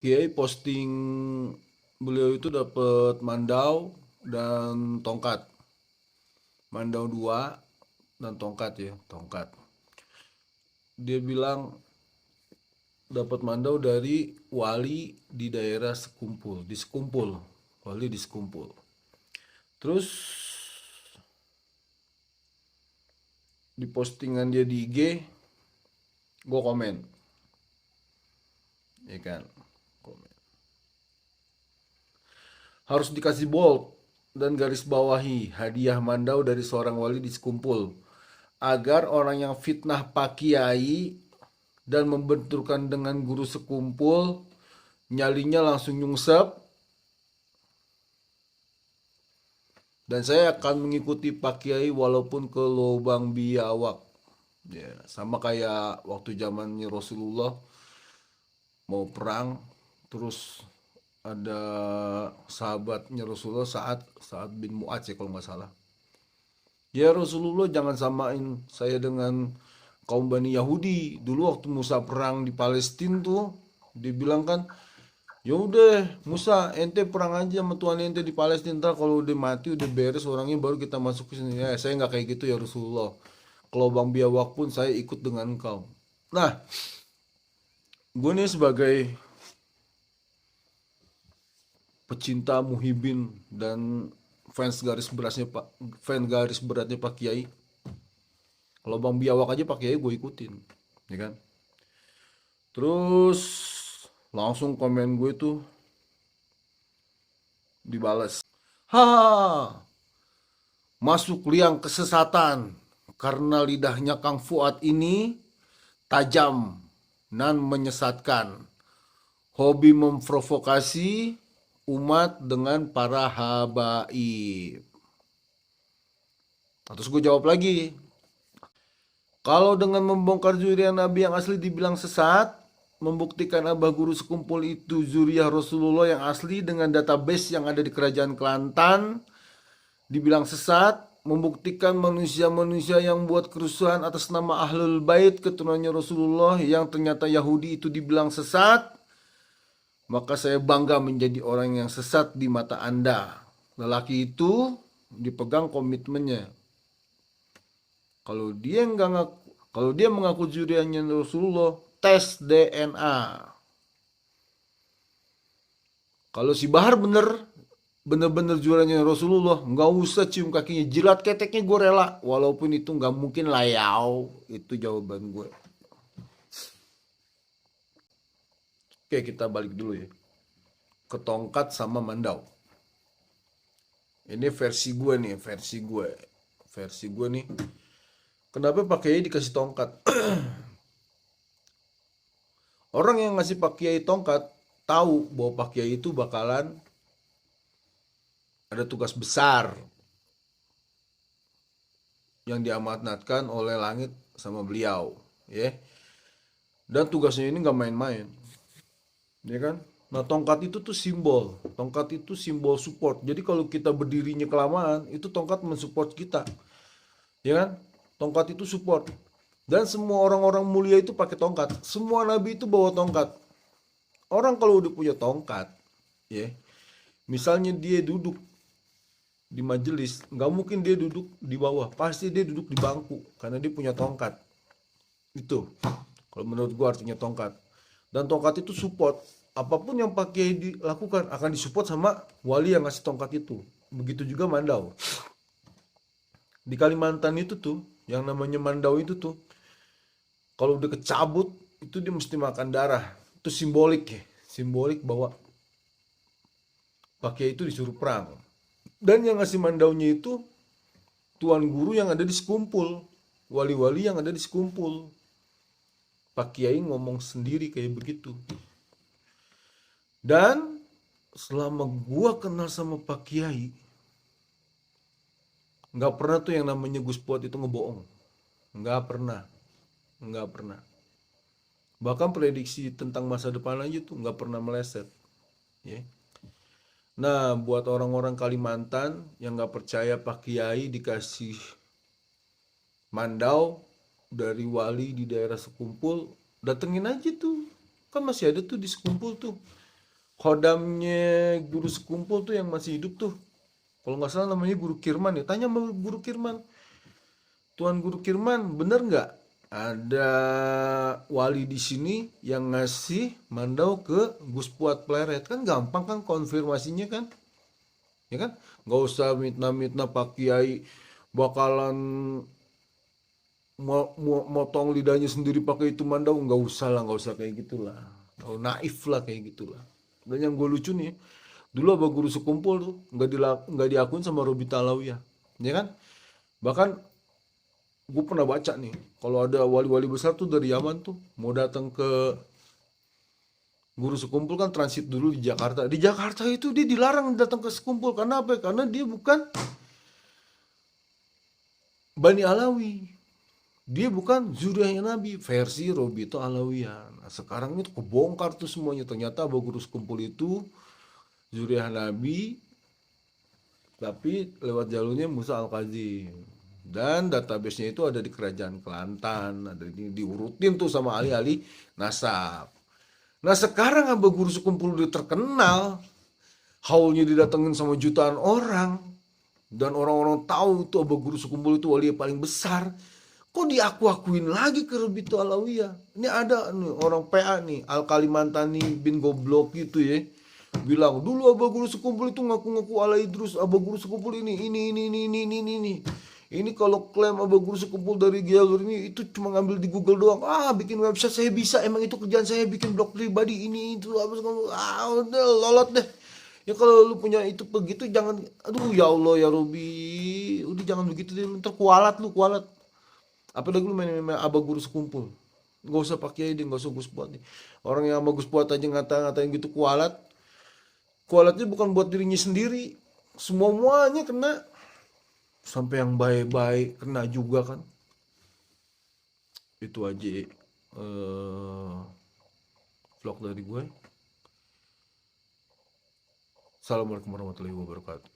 Kiai posting beliau itu dapat mandau dan tongkat. Mandau 2 dan tongkat ya, tongkat. Dia bilang dapat mandau dari wali di daerah Sekumpul, di Sekumpul. Wali di Sekumpul. Terus di postingan dia di IG, gue komen, ya kan, komen. Harus dikasih bold dan garis bawahi hadiah mandau dari seorang wali di Sekumpul agar orang yang fitnah Pak Kiai dan membenturkan dengan guru sekumpul nyalinya langsung nyungsep, dan saya akan mengikuti Pak Kiai walaupun ke lubang biawak. Ya, sama kayak waktu zamannya Rasulullah mau perang, terus ada sahabatnya Rasulullah saat bin Mu'adz ya kalau nggak salah. Ya Rasulullah, jangan samain saya dengan kaum Bani Yahudi. Dulu waktu Musa perang di Palestina tuh dibilang kan, ya udah Musa ente perang aja sama Tuhan ente di Palestina, ntar kalau udah mati udah beres orangnya baru kita masuk ke sini. Ya saya nggak kayak gitu ya Rasulullah. Kalau bang biawak pun saya ikut dengan kau. Nah, gue nih sebagai pecinta Muhibin dan fans garis beratnya Pak Kiai. Kalau bang biawak aja Pak Kiai gue ikutin, ya kan. Terus langsung komen gue tuh dibales. Ha, masuk liang kesesatan karena lidahnya Kang Fuad ini tajam dan menyesatkan. Hobi memprovokasi umat dengan para habaib. Terus gue jawab lagi, kalau dengan membongkar zuriat Nabi yang asli dibilang sesat, membuktikan abah guru sekumpul itu zuriat Rasulullah yang asli dengan database yang ada di kerajaan Kelantan, dibilang sesat, membuktikan manusia-manusia yang buat kerusuhan atas nama Ahlul Bait keturunannya Rasulullah yang ternyata Yahudi itu dibilang sesat, maka saya bangga menjadi orang yang sesat di mata Anda. Lelaki itu dipegang komitmennya. Kalau dia nggak ngaku, kalau dia mengaku zuriatnya Rasulullah, tes DNA. Kalau si Bahar bener-bener juaranya Rasulullah, nggak usah cium kakinya, jilat keteknya gue rela, walaupun itu nggak mungkin layau. Itu jawaban gue. Oke, kita balik dulu ya ke tongkat sama mandau. Ini versi gue nih. Kenapa pakai dikasih tongkat? Orang yang ngasih Pak Kiai tongkat tahu bahwa Pak Kiai itu bakalan ada tugas besar yang diamanatkan oleh langit sama beliau, ya. Dan tugasnya ini nggak main-main, ya kan? Nah, tongkat itu simbol support. Jadi kalau kita berdirinya kelamaan, itu tongkat mensupport kita, ya kan? Tongkat itu support. Dan semua orang-orang mulia itu pakai tongkat. Semua nabi itu bawa tongkat. Orang kalau udah punya tongkat, ya, misalnya dia duduk di majelis, nggak mungkin dia duduk di bawah, pasti dia duduk di bangku karena dia punya tongkat. Itu kalau menurut gua artinya tongkat. Dan tongkat itu support, apapun yang pakai dilakukan akan disupport sama wali yang ngasih tongkat itu. Begitu juga mandau di Kalimantan itu tuh, yang namanya mandau itu tuh, kalau udah kecabut itu dia mesti makan darah. Itu simbolik ya, simbolik bahwa pakai itu disuruh perang. Dan yang ngasih mandaunya itu tuan guru yang ada di sekumpul, wali-wali yang ada di sekumpul. Pak Kiai ngomong sendiri kayak begitu. Dan selama gua kenal sama Pak Kiai, nggak pernah tuh yang namanya Gus Puat itu ngebohong. Nggak pernah, nggak pernah. Bahkan prediksi tentang masa depan aja tuh nggak pernah meleset. Ya. Nah, buat orang-orang Kalimantan yang nggak percaya Pak Kiai dikasih mandau dari wali di daerah Sekumpul, datengin aja tuh, kan masih ada tuh di Sekumpul tuh, Khodamnya guru sekumpul tuh yang masih hidup tuh, kalau nggak salah namanya Guru Kirman ya. Tanya sama Guru Kirman, Tuan Guru Kirman, bener nggak ada wali di sini yang ngasih mandau ke Gus Puat Pleret? Kan gampang kan konfirmasinya kan, ya kan? Nggak usah mitna-mitna Pak Kiai bakalan motong lidahnya sendiri pakai itu mandau. Nggak usah lah, nggak usah kayak gitulah. Oh, naif lah kayak gitulah. Dan yang gue lucu nih, dulu abah guru sekumpul tuh nggak diakuin sama Robi Talawiyah, ya kan? Bahkan gue pernah baca nih, kalau ada wali-wali besar tuh dari Yaman tuh mau datang ke guru sekumpul kan transit dulu di Jakarta. Di Jakarta itu dia dilarang datang ke sekumpul karena apa? Karena dia bukan Bani Alawi. Dia bukan zuriyahnya Nabi, versi Robito Alawiyah. Nah, sekarang itu kebongkar tuh semuanya. Ternyata Abah Guru Sekumpul itu zuriyah Nabi, tapi lewat jalurnya Musa Al-Kazim. Dan database-nya itu ada di Kerajaan Kelantan, ada diurutin tuh sama ahli-ahli nasab. Nah sekarang Abah Guru Sekumpul udah terkenal, haulnya didatengin sama jutaan orang, dan orang-orang tahu tuh Abah Guru Sekumpul itu wali yang paling besar. Kok diaku-akuin lagi ke Rebito Alawiyah? Ini ada nih orang PA nih, Al Kalimantani bin Goblok gitu ya. Bilang, dulu Abah Guru Sekumpul itu ngaku-ngaku ala Idrus, Abah Guru Sekumpul ini. Ini kalau klaim Abah Guru Sekumpul dari jalur ini, itu cuma ngambil di Google doang. Ah, bikin website saya bisa, emang itu kerjaan saya, bikin blog pribadi ini, itu. Udah, lolot deh. Ya kalau lu punya itu begitu, jangan, aduh ya Allah ya Robi, udah jangan begitu deh, ntar kualat lu, kualat. Apalagi lu main Abah Guru Sekumpul, nggak usah pakai ide, nggak usah Gus Buat nih. Orang yang sama Gus Buat aja ngata-ngatain gitu kualat. Kualatnya bukan buat dirinya sendiri, semuanya kena. Sampai yang baik-baik kena juga kan. Itu aja vlog dari gue. Assalamualaikum warahmatullahi wabarakatuh.